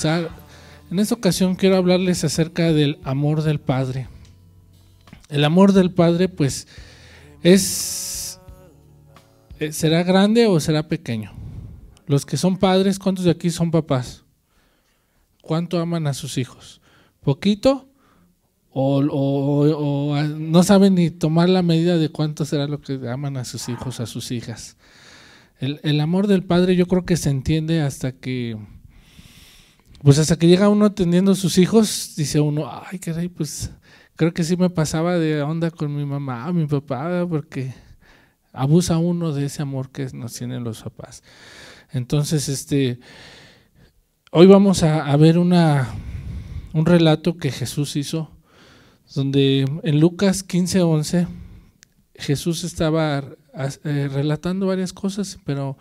sea, en esta ocasión quiero hablarles acerca del amor del Padre. El amor del Padre, pues, ¿será grande o será pequeño? Los que son padres, ¿cuántos de aquí son papás? ¿Cuánto aman a sus hijos? ¿Poquito? ¿O no saben ni tomar la medida de cuánto será lo que aman a sus hijos, a sus hijas? El amor del Padre yo creo que se entiende hasta que llega uno atendiendo a sus hijos, dice uno, ay, caray, pues creo que sí me pasaba de onda con mi mamá, mi papá, porque abusa uno de ese amor que nos tienen los papás. Entonces, hoy vamos a ver un relato que Jesús hizo, donde en Lucas 15:11 Jesús estaba relatando varias cosas, pero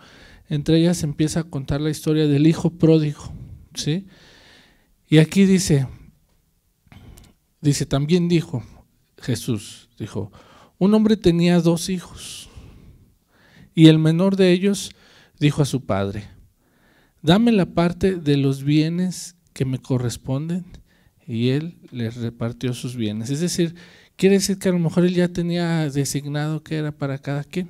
entre ellas empieza a contar la historia del hijo pródigo, ¿sí? Y aquí dice, también dijo Jesús, un hombre tenía 2 hijos, y el menor de ellos dijo a su padre, dame la parte de los bienes que me corresponden, y él les repartió sus bienes. Es decir, quiere decir que a lo mejor él ya tenía designado qué era para cada quien.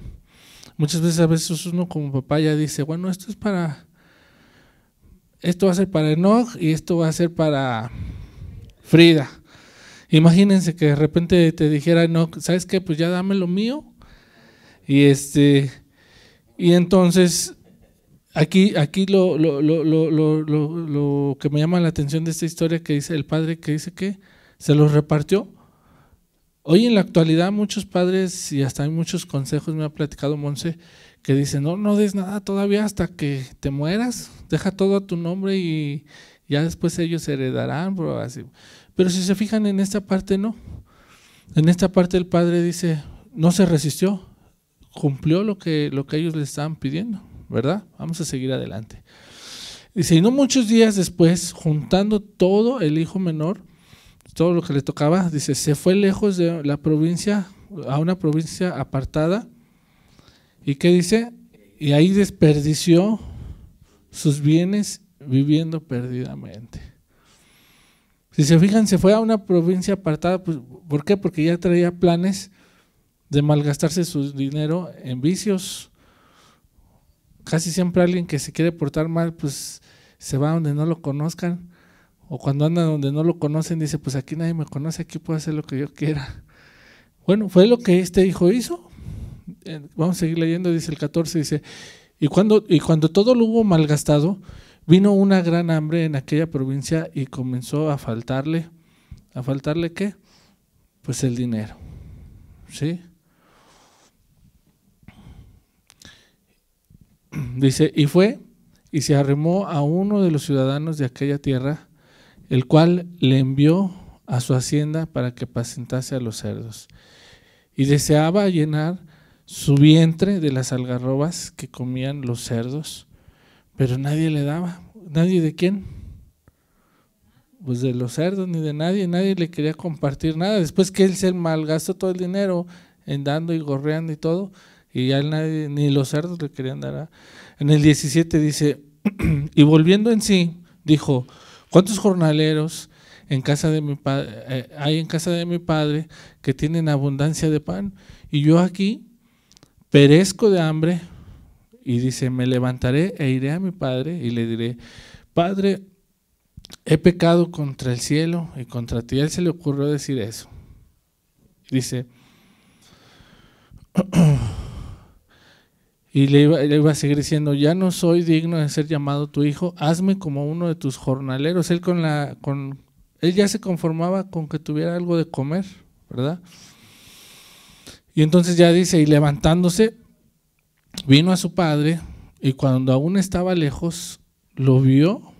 Muchas veces uno como papá ya dice, bueno, esto va a ser para Enoch y esto va a ser para Frida. Imagínense que de repente te dijera Enoch, ¿sabes qué? Pues ya dame lo mío. Y entonces aquí lo que me llama la atención de esta historia, que dice el padre, que dice que se los repartió. Hoy en la actualidad muchos padres, y hasta hay muchos consejos, me ha platicado Monse, que dicen, no des nada todavía hasta que te mueras, deja todo a tu nombre y ya después ellos heredarán, bro, así. Pero si se fijan en esta parte, no. En esta parte el padre dice, no se resistió, cumplió lo que ellos le estaban pidiendo, ¿verdad? Vamos a seguir adelante. Dice, y no muchos días después, juntando todo el hijo menor, todo lo que le tocaba, dice, se fue lejos de la provincia, a una provincia apartada. ¿Y qué dice? Y ahí desperdició sus bienes viviendo perdidamente. Si se fijan, se fue a una provincia apartada, pues, ¿por qué? Porque ya traía planes de malgastarse su dinero en vicios. Casi siempre alguien que se quiere portar mal, pues se va donde no lo conozcan. O cuando anda donde no lo conocen, dice, pues aquí nadie me conoce, aquí puedo hacer lo que yo quiera. Bueno, fue lo que este hijo hizo. Vamos a seguir leyendo, dice el 14, dice, y cuando todo lo hubo malgastado, vino una gran hambre en aquella provincia y comenzó a faltarle ¿qué? Pues el dinero, ¿sí? Dice, y fue y se arrimó a uno de los ciudadanos de aquella tierra, el cual le envió a su hacienda para que apacentase a los cerdos. Y deseaba llenar su vientre de las algarrobas que comían los cerdos, pero nadie le daba. ¿Nadie de quién? Pues de los cerdos, ni de nadie le quería compartir nada. Después que él se malgastó todo el dinero en dando y gorreando y todo, y ya nadie, ni los cerdos le querían dar. En el 17 dice, y volviendo en sí, dijo, ¿cuántos jornaleros en casa de mi padre hay en casa de mi padre que tienen abundancia de pan? Y yo aquí perezco de hambre. Y dice, me levantaré e iré a mi padre y le diré, Padre, he pecado contra el cielo y contra ti. A él se le ocurrió decir eso. Dice, y le iba a seguir diciendo, ya no soy digno de ser llamado tu hijo, hazme como uno de tus jornaleros. Él ya se conformaba con que tuviera algo de comer, ¿verdad? Y entonces ya dice, y levantándose, vino a su padre, y cuando aún estaba lejos, lo vio,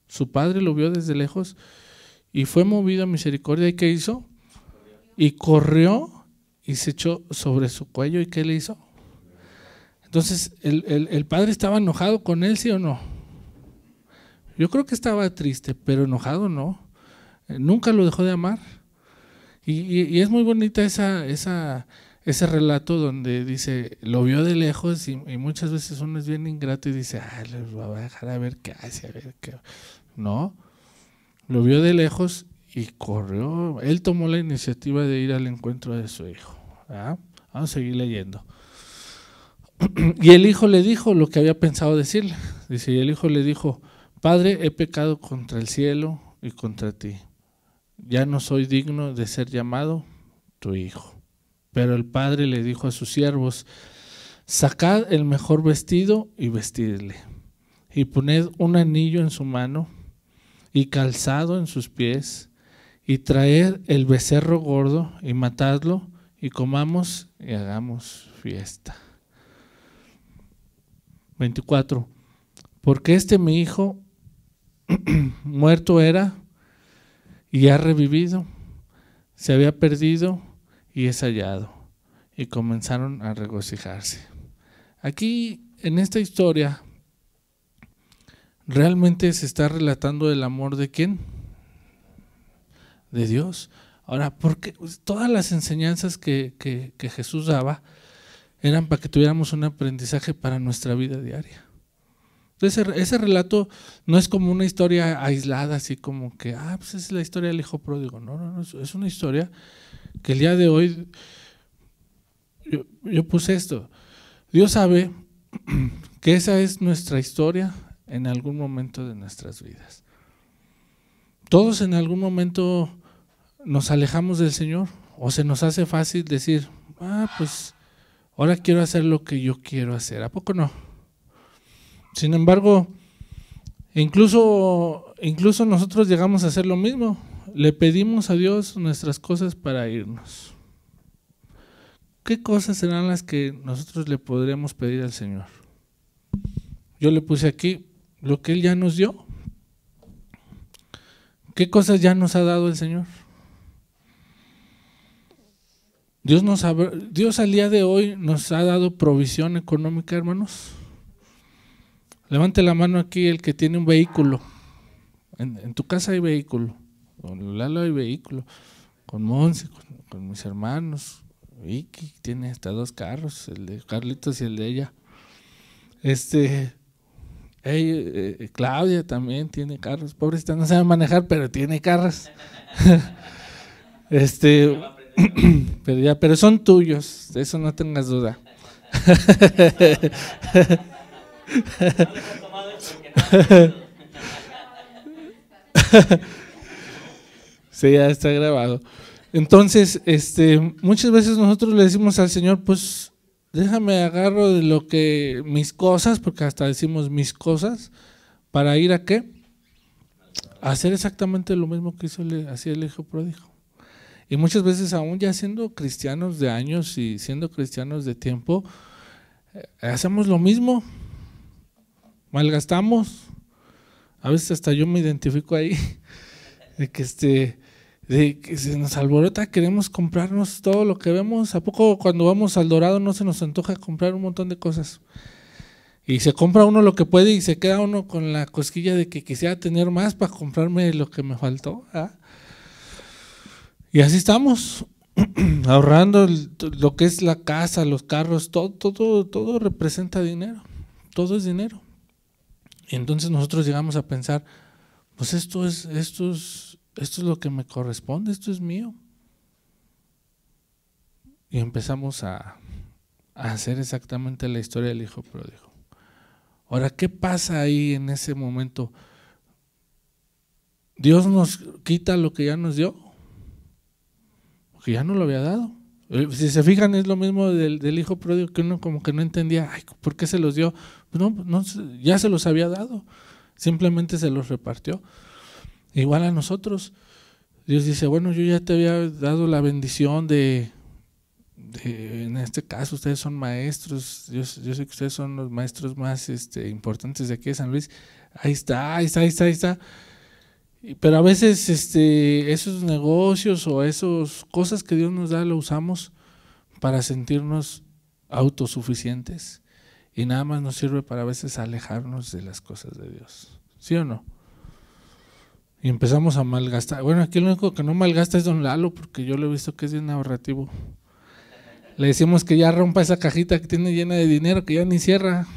su padre lo vio desde lejos, y fue movido a misericordia. ¿Y qué hizo? Y corrió y se echó sobre su cuello. ¿Y qué le hizo? Entonces, ¿el padre estaba enojado con él, sí o no? Yo creo que estaba triste, pero enojado no. Nunca lo dejó de amar. Y es muy bonita ese relato donde dice, lo vio de lejos, y muchas veces uno es bien ingrato y dice, les voy a dejar a ver qué hace, a ver qué, No, lo vio de lejos y corrió. Él tomó la iniciativa de ir al encuentro de su hijo. ¿Verdad? Vamos a seguir leyendo. Y el hijo le dijo lo que había pensado decirle. Dice, y el hijo le dijo: Padre, he pecado contra el cielo y contra ti. Ya no soy digno de ser llamado tu hijo. Pero el padre le dijo a sus siervos: Sacad el mejor vestido y vestidle, y poned un anillo en su mano y calzado en sus pies, y traed el becerro gordo y matadlo, y comamos y hagamos fiesta. 24. Porque mi hijo muerto era y ha revivido, se había perdido y es hallado. Y comenzaron a regocijarse. Aquí, en esta historia, realmente se está relatando el amor de ¿quién? De Dios. Ahora, porque todas las enseñanzas que Jesús daba eran para que tuviéramos un aprendizaje para nuestra vida diaria. Entonces, ese relato no es como una historia aislada, así como que, pues es la historia del hijo pródigo. No, es una historia que el día de hoy, yo puse esto. Dios sabe que esa es nuestra historia en algún momento de nuestras vidas. Todos en algún momento nos alejamos del Señor o se nos hace fácil decir, pues ahora quiero hacer lo que yo quiero hacer. ¿A poco no? Sin embargo, incluso nosotros llegamos a hacer lo mismo. Le pedimos a Dios nuestras cosas para irnos. ¿Qué cosas serán las que nosotros le podríamos pedir al Señor? Yo le puse aquí lo que Él ya nos dio. ¿Qué cosas ya nos ha dado el Señor? Dios al día de hoy nos ha dado provisión económica, hermanos. Levante la mano aquí el que tiene un vehículo. En tu casa hay vehículo. Con Lalo hay vehículo. Con Monse, con mis hermanos. Vicky tiene hasta 2 carros, el de Carlitos y el de ella. Claudia también tiene carros. Pobrecita, no sabe manejar, pero tiene carros. Pero son tuyos, de eso no tengas duda. Sí, ya está grabado. Entonces, muchas veces nosotros le decimos al Señor, pues déjame agarro de lo que mis cosas, porque hasta decimos mis cosas, para ir a ¿qué? A hacer exactamente lo mismo que hacía el hijo pródigo. Y muchas veces aún ya siendo cristianos de años y siendo cristianos de tiempo, hacemos lo mismo, malgastamos. A veces hasta yo me identifico ahí, de que se nos alborota, queremos comprarnos todo lo que vemos. ¿A poco cuando vamos al Dorado no se nos antoja comprar un montón de cosas? Y se compra uno lo que puede y se queda uno con la cosquilla de que quisiera tener más para comprarme lo que me faltó. Y así estamos, ahorrando lo que es la casa, los carros, todo representa dinero, todo es dinero. Y entonces nosotros llegamos a pensar, pues esto es lo que me corresponde, esto es mío. Y empezamos a hacer exactamente la historia del hijo pródigo. Ahora, ¿qué pasa ahí en ese momento? ¿Dios nos quita lo que ya nos dio? Porque ya no lo había dado. Si se fijan, es lo mismo del hijo pródigo, que uno como que no entendía, ¿por qué se los dio? Pues no, ya se los había dado, simplemente se los repartió. Igual a nosotros, Dios dice, bueno, yo ya te había dado la bendición en este caso ustedes son maestros, yo sé que ustedes son los maestros más importantes de aquí de San Luis, ahí está. Pero a veces esos negocios o esas cosas que Dios nos da lo usamos para sentirnos autosuficientes y nada más nos sirve para a veces alejarnos de las cosas de Dios, ¿sí o no? Y empezamos a malgastar. Bueno, aquí lo único que no malgasta es don Lalo, porque yo lo he visto que es bien ahorrativo. Le decimos que ya rompa esa cajita que tiene llena de dinero, que ya ni cierra.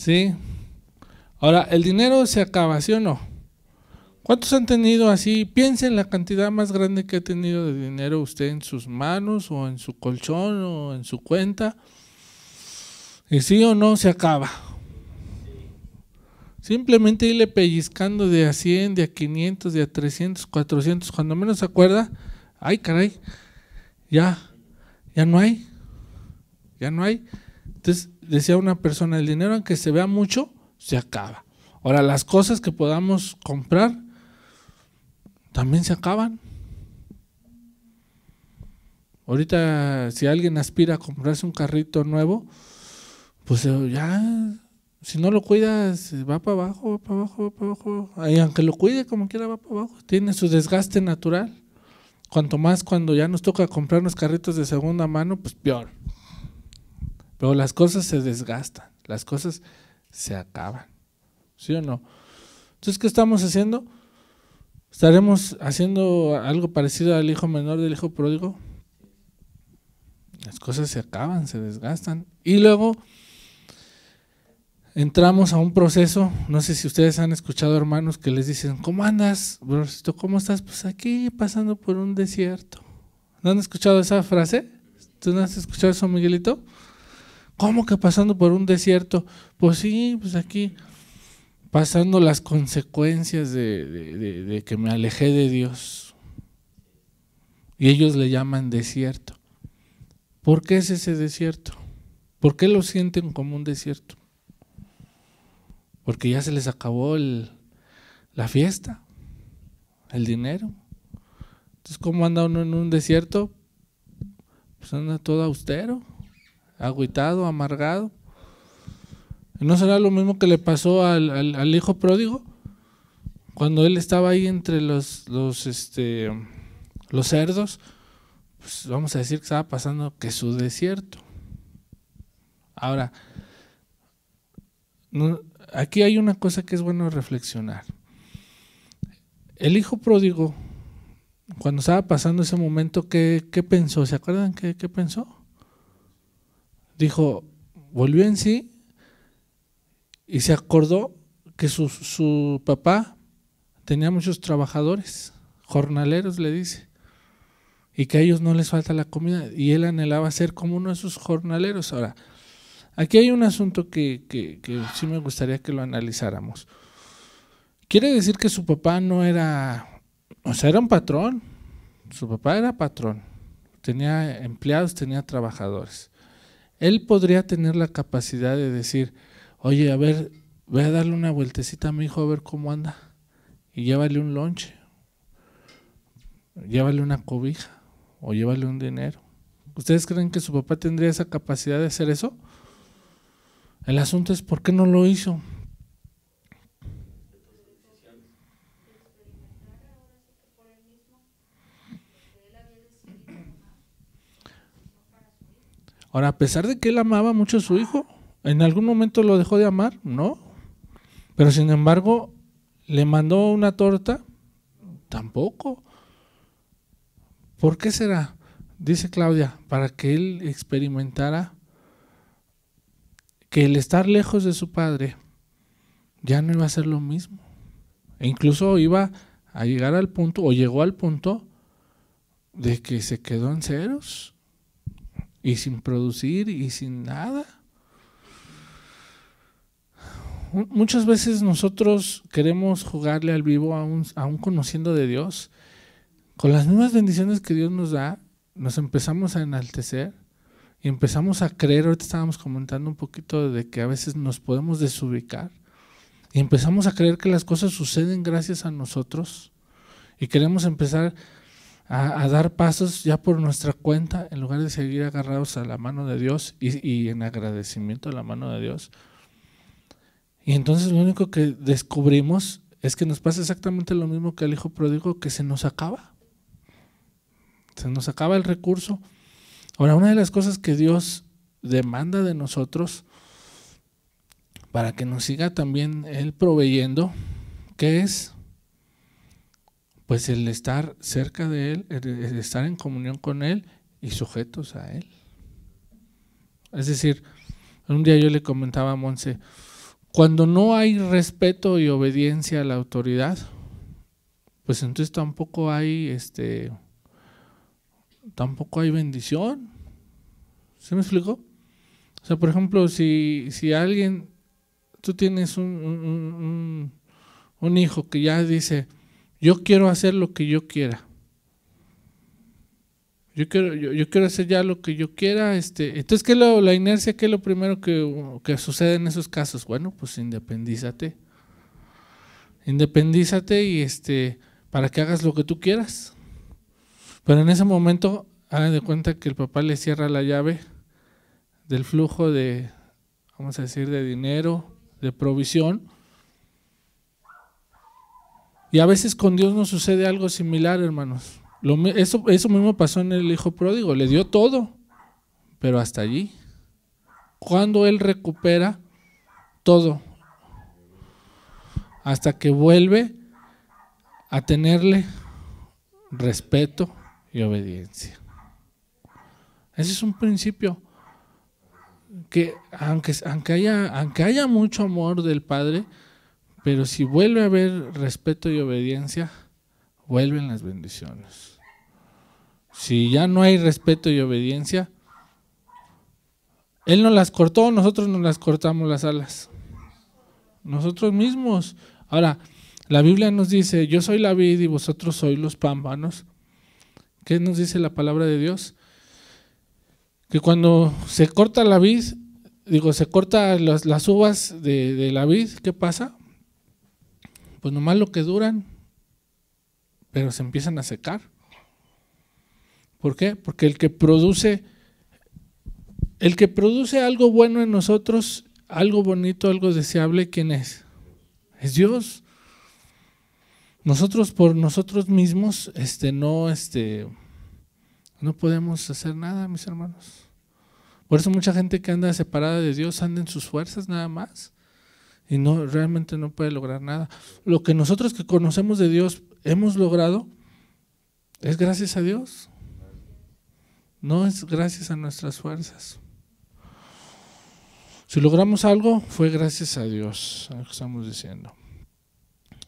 ¿Sí? Ahora, el dinero se acaba, ¿sí o no? ¿Cuántos han tenido así? Piensen en la cantidad más grande que ha tenido de dinero usted en sus manos o en su colchón o en su cuenta. Y sí o no se acaba. Simplemente irle pellizcando de a 100, de a 500, de a 300, 400. Cuando menos se acuerda, ay caray, ya no hay. Ya no hay. Entonces decía una persona, el dinero aunque se vea mucho, se acaba. Ahora las cosas que podamos comprar también se acaban. Ahorita si alguien aspira a comprarse un carrito nuevo, pues ya, si no lo cuidas, va para abajo, va para abajo, va para abajo. Y aunque lo cuide como quiera, va para abajo. Tiene su desgaste natural. Cuanto más cuando ya nos toca comprarnos carritos de segunda mano, pues peor. Pero las cosas se desgastan, las cosas se acaban. ¿Sí o no? Entonces, ¿qué estamos haciendo? ¿Estaremos haciendo algo parecido al hijo menor del hijo pródigo? Las cosas se acaban, se desgastan. Y luego entramos a un proceso, no sé si ustedes han escuchado hermanos que les dicen, ¿cómo andas, brocito? ¿Cómo estás? Pues aquí pasando por un desierto. ¿No han escuchado esa frase? ¿Tú no has escuchado eso, Miguelito? ¿Cómo que pasando por un desierto? Pues sí, pues aquí pasando las consecuencias de que me alejé de Dios. Y ellos le llaman desierto. ¿Por qué es ese desierto? ¿Por qué lo sienten como un desierto? Porque ya se les acabó la fiesta, el dinero. Entonces, ¿cómo anda uno en un desierto? Pues anda todo austero, agüitado, amargado. ¿No será lo mismo que le pasó al hijo pródigo? Cuando él estaba ahí entre los cerdos, pues vamos a decir que estaba pasando que su desierto. Ahora, aquí hay una cosa que es bueno reflexionar. El hijo pródigo, cuando estaba pasando ese momento, ¿qué pensó? ¿Se acuerdan qué pensó? Dijo, volvió en sí y se acordó que su papá tenía muchos trabajadores, jornaleros le dice, y que a ellos no les falta la comida, y él anhelaba ser como uno de esos jornaleros. Ahora, aquí hay un asunto que sí me gustaría que lo analizáramos. Quiere decir que su papá no era, o sea, era un patrón, su papá era patrón, tenía empleados, tenía trabajadores. Él podría tener la capacidad de decir, oye, a ver, voy a darle una vueltecita a mi hijo a ver cómo anda, y llévale un lonche, llévale una cobija, o llévale un dinero. ¿Ustedes creen que su papá tendría esa capacidad de hacer eso? El asunto es ¿por qué no lo hizo? Ahora, a pesar de que él amaba mucho a su hijo, ¿en algún momento lo dejó de amar? No. Pero sin embargo, ¿le mandó una torta? Tampoco. ¿Por qué será? Dice Claudia, para que él experimentara que el estar lejos de su padre ya no iba a ser lo mismo. E incluso iba a llegar al punto, o llegó al punto, de que se quedó en ceros y sin producir y sin nada. Muchas veces nosotros queremos jugarle al vivo aún conociendo de Dios. Con las mismas bendiciones que Dios nos da, nos empezamos a enaltecer y empezamos a creer. Ahorita estábamos comentando un poquito de que a veces nos podemos desubicar y empezamos a creer que las cosas suceden gracias a nosotros y queremos empezar a dar pasos ya por nuestra cuenta en lugar de seguir agarrados a la mano de Dios y en agradecimiento a la mano de Dios. Y entonces lo único que descubrimos es que nos pasa exactamente lo mismo que al hijo pródigo, que se nos acaba. Se nos acaba el recurso. Ahora, una de las cosas que Dios demanda de nosotros para que nos siga también Él proveyendo, ¿qué es? Pues el estar cerca de Él, el estar en comunión con Él y sujetos a Él. Es decir, un día yo le comentaba a Monse, Cuando no hay respeto y obediencia a la autoridad, pues entonces tampoco hay bendición. ¿Se me explicó? O sea, por ejemplo, si alguien, tú tienes un hijo que ya dice, yo quiero hacer lo que yo quiera. Yo quiero hacer ya lo que yo quiera. Entonces, ¿qué es la inercia? ¿Qué es lo primero que sucede en esos casos? Bueno, pues independízate. Independízate y para que hagas lo que tú quieras. Pero en ese momento, hagan de cuenta que el papá le cierra la llave del flujo de, vamos a decir, de dinero, de provisión. Y a veces con Dios nos sucede algo similar, hermanos. Eso mismo pasó en el hijo pródigo, le dio todo, pero hasta allí. Cuando él recupera todo, hasta que vuelve a tenerle respeto y obediencia. Ese es un principio que aunque haya mucho amor del Padre, pero si vuelve a haber respeto y obediencia, vuelven las bendiciones. Si ya no hay respeto y obediencia, Él nos las cortó, nosotros nos las cortamos las alas. Nosotros mismos. Ahora, la Biblia nos dice, yo soy la vid y vosotros sois los pámpanos. ¿Qué nos dice la palabra de Dios? Que cuando se corta la vid, se corta las uvas de la vid, ¿qué pasa? Pues nomás lo que duran, pero se empiezan a secar. ¿Por qué? Porque el que produce algo bueno en nosotros, algo bonito, algo deseable, ¿quién es? Es Dios. Nosotros por nosotros mismos no podemos hacer nada, mis hermanos. Por eso mucha gente que anda separada de Dios anda en sus fuerzas nada más y realmente no puede lograr nada. Lo que nosotros que conocemos de Dios hemos logrado es gracias a Dios. No es gracias a nuestras fuerzas. Si logramos algo, fue gracias a Dios, a lo que estamos diciendo.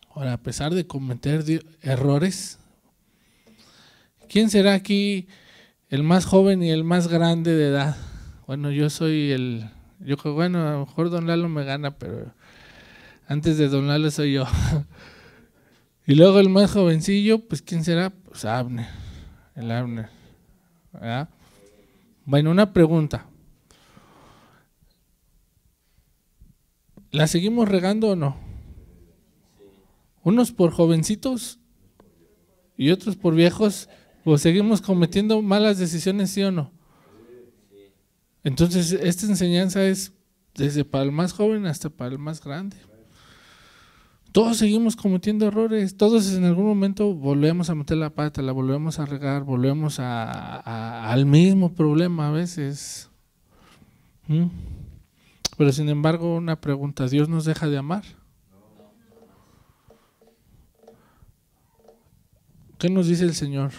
Ahora, a pesar de cometer errores, ¿quién será aquí el más joven y el más grande de edad? Bueno, yo creo, bueno, a lo mejor don Lalo me gana, pero antes de don Lalo soy yo. Y luego el más jovencillo, pues ¿quién será? Pues Abner, el Abner. ¿Verdad? Bueno, una pregunta. ¿La seguimos regando o no? Unos por jovencitos y otros por viejos, pues seguimos cometiendo malas decisiones, ¿sí o no? Entonces, esta enseñanza es desde para el más joven hasta para el más grande. Todos seguimos cometiendo errores, todos en algún momento volvemos a meter la pata, la volvemos a regar, volvemos al mismo problema a veces. Pero sin embargo, una pregunta, ¿Dios nos deja de amar? ¿Qué nos dice el Señor?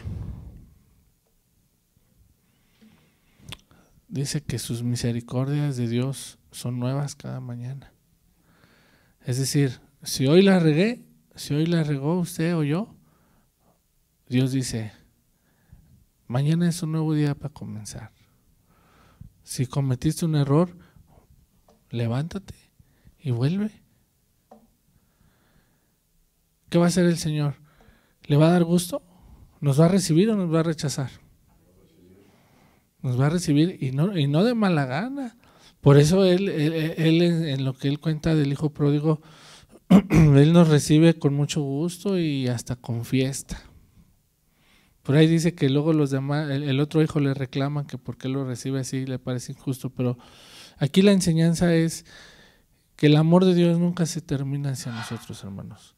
Dice que sus misericordias de Dios son nuevas cada mañana. Es decir, si hoy la regué, si hoy la regó usted o yo, Dios dice, mañana es un nuevo día para comenzar. Si cometiste un error, levántate y vuelve. ¿Qué va a hacer el Señor? ¿Le va a dar gusto? ¿Nos va a recibir o nos va a rechazar? Nos va a recibir y no de mala gana. Por eso él en lo que él cuenta del hijo pródigo, él nos recibe con mucho gusto y hasta con fiesta. Por ahí dice que luego los demás, el otro hijo le reclama que por qué lo recibe así, le parece injusto, pero aquí la enseñanza es que el amor de Dios nunca se termina hacia nosotros, hermanos.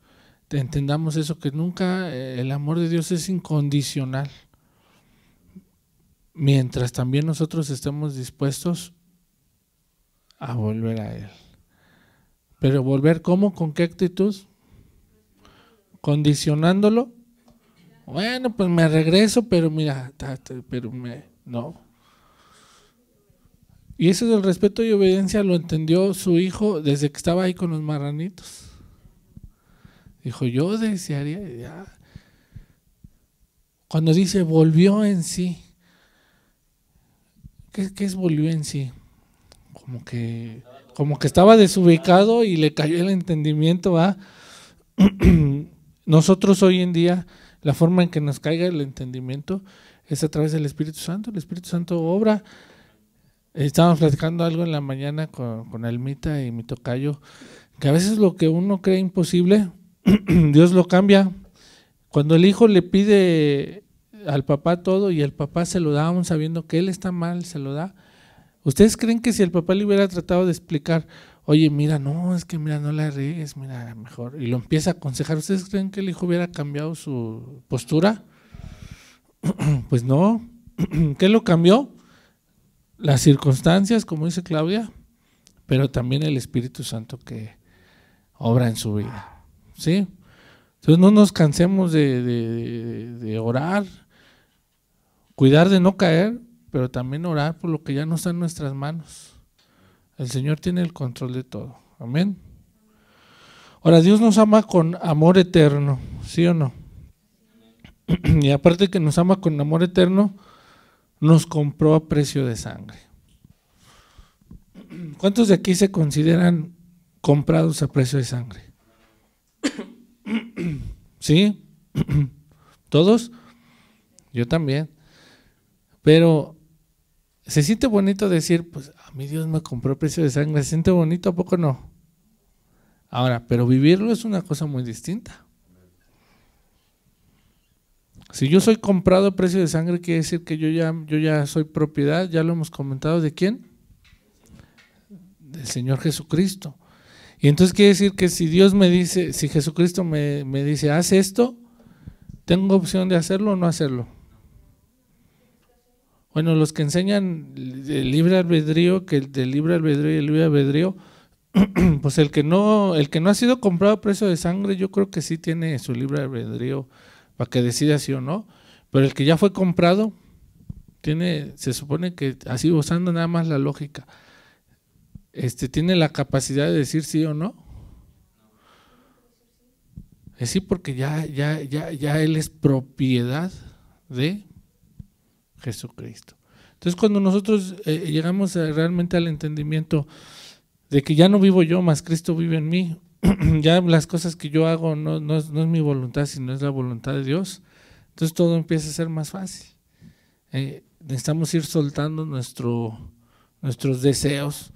Entendamos eso, que nunca el amor de Dios es incondicional, mientras también nosotros estemos dispuestos a volver a Él. Pero volver ¿cómo? ¿Con qué actitud? Condicionándolo. Bueno, pues me regreso, pero mira, no. Y eso del respeto y obediencia lo entendió su hijo desde que estaba ahí con los marranitos. Dijo, yo desearía, ya. Cuando dice volvió en sí, ¿qué es volvió en sí? Como que estaba desubicado y le cayó el entendimiento, ¿va? Nosotros hoy en día, la forma en que nos caiga el entendimiento es a través del Espíritu Santo. El Espíritu Santo obra. Estábamos platicando algo en la mañana con Almita y mi tocayo, que a veces lo que uno cree imposible, Dios lo cambia. Cuando el hijo le pide al papá todo y el papá se lo da, aún sabiendo que él está mal, se lo da. ¿Ustedes creen que si el papá le hubiera tratado de explicar, oye, mira, no, es que mira, no la riegues, mira, mejor, y lo empieza a aconsejar, ¿ustedes creen que el hijo hubiera cambiado su postura? Pues no. ¿Qué lo cambió? Las circunstancias, como dice Claudia, pero también el Espíritu Santo que obra en su vida, ¿sí? Entonces no nos cansemos de orar, cuidar de no caer, pero también orar por lo que ya no está en nuestras manos. El Señor tiene el control de todo, amén. Ahora, Dios nos ama con amor eterno, ¿sí o no? Y aparte que nos ama con amor eterno, nos compró a precio de sangre. ¿Cuántos de aquí se consideran comprados a precio de sangre? ¿Sí? ¿Todos? Yo también. Pero se siente bonito decir, pues a mí Dios me compró a precio de sangre. ¿Se siente bonito? ¿A poco no? Ahora, pero vivirlo es una cosa muy distinta. Si yo soy comprado a precio de sangre, quiere decir que yo ya soy propiedad, ya lo hemos comentado, ¿de quién? Del Señor Jesucristo. Y entonces quiere decir que si Dios me dice, si Jesucristo me dice, haz esto, ¿tengo opción de hacerlo o no hacerlo? Bueno, los que enseñan el libre albedrío, que el del libre albedrío y el libre albedrío, pues el que no ha sido comprado a precio de sangre, yo creo que sí tiene su libre albedrío para que decida sí o no, pero el que ya fue comprado, se supone que así usando nada más la lógica, tiene la capacidad de decir sí o no. Es sí, porque ya él es propiedad de Jesucristo. Entonces cuando nosotros llegamos realmente al entendimiento de que ya no vivo yo, más Cristo vive en mí, ya las cosas que yo hago no es mi voluntad, sino es la voluntad de Dios, entonces todo empieza a ser más fácil. Necesitamos ir soltando nuestros deseos.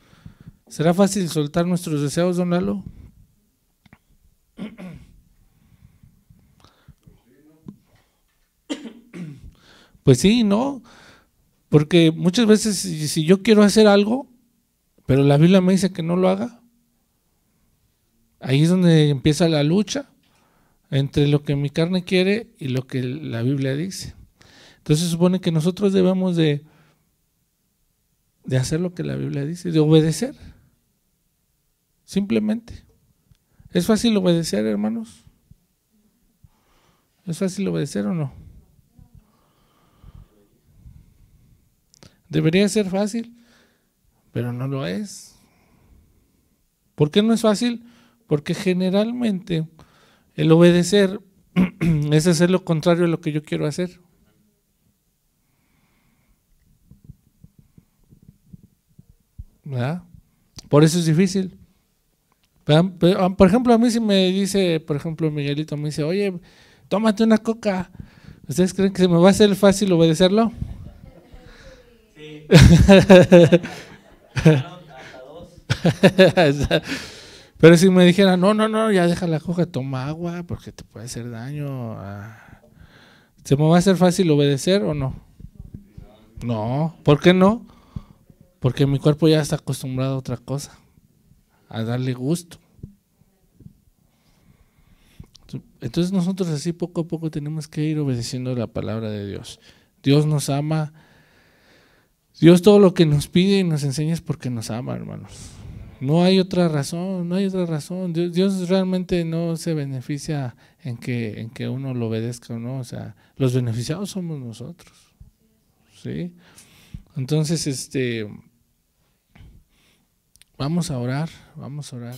¿Será fácil soltar nuestros deseos, don Lalo? Pues sí, ¿no? Porque muchas veces si yo quiero hacer algo, pero la Biblia me dice que no lo haga, ahí es donde empieza la lucha entre lo que mi carne quiere y lo que la Biblia dice. Entonces se supone que nosotros debemos de hacer lo que la Biblia dice, de obedecer. Simplemente. ¿Es fácil obedecer, hermanos? ¿Es fácil obedecer o no? Debería ser fácil, pero no lo es. ¿Por qué no es fácil? Porque generalmente el obedecer es hacer lo contrario a lo que yo quiero hacer. ¿Verdad? Por eso es difícil. Por ejemplo, a mí si me dice, por ejemplo, Miguelito me dice, oye, tómate una coca, ¿ustedes creen que se me va a hacer fácil obedecerlo? Sí. Pero si me dijera, no, ya deja la coca, toma agua, porque te puede hacer daño. ¿Se me va a hacer fácil obedecer o no? No, ¿por qué no? Porque mi cuerpo ya está acostumbrado a otra cosa, a darle gusto. Entonces nosotros así poco a poco tenemos que ir obedeciendo la palabra de Dios. Dios nos ama. Dios todo lo que nos pide y nos enseña es porque nos ama, hermanos. No hay otra razón, no hay otra razón. Dios realmente no se beneficia en que uno lo obedezca o no. O sea, los beneficiados somos nosotros. ¿Sí? Entonces, Vamos a orar, vamos a orar.